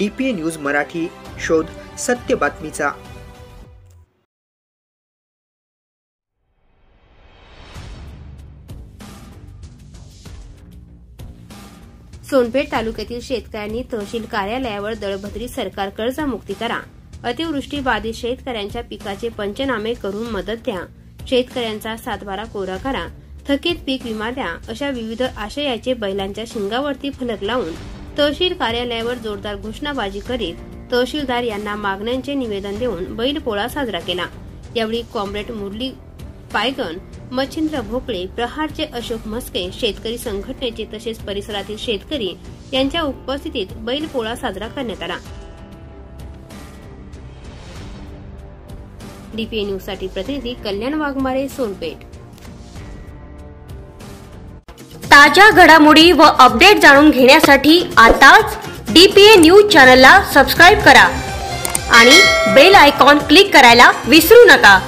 DPA news Marathi, शोध सत्य बातमीचा। सोनपेठ तालुक्यातील शेतकऱ्यांनी तहसील कार्यालयावर दळभद्री सरकार कर्जमुक्ती करा, अतिवृष्टी बाधित शेतकऱ्यांच्या पिकाचे पंचनामे करून मदत द्या, शेतकऱ्यांचा सातबारा कोरा करा, थकीत पीक विमा द्या अशा विविध आशयाचे बैलांच्या शिंगावरती फलक लावून तहसील कार्यालयावर जोरदार घोषणाबाजी करीत तहसीलदार यांना मागण्यांचे निवेदन देऊन बैलपोळा साजरा केला। यावेळी कॉम्रेड मुरली पायगन, मच्छिंद्र भोपळे, प्रहारचे अशोक मस्के, शेतकरी संघटनेचे तसेच परिसरातील शेतकरी यांच्या उपस्थितीत बैलपोळा साजरा करण्यात आला। DPA न्यूज साठी प्रतिनिधी कल्याण वाघमारे, सोनपेठ। ताज्या घडामोडी व अपडेट जाणून घेण्यासाठी आताच DPA न्यूज चॅनलला सबस्क्राइब करा आणि बेल आयकॉन क्लिक करायला विसरू नका।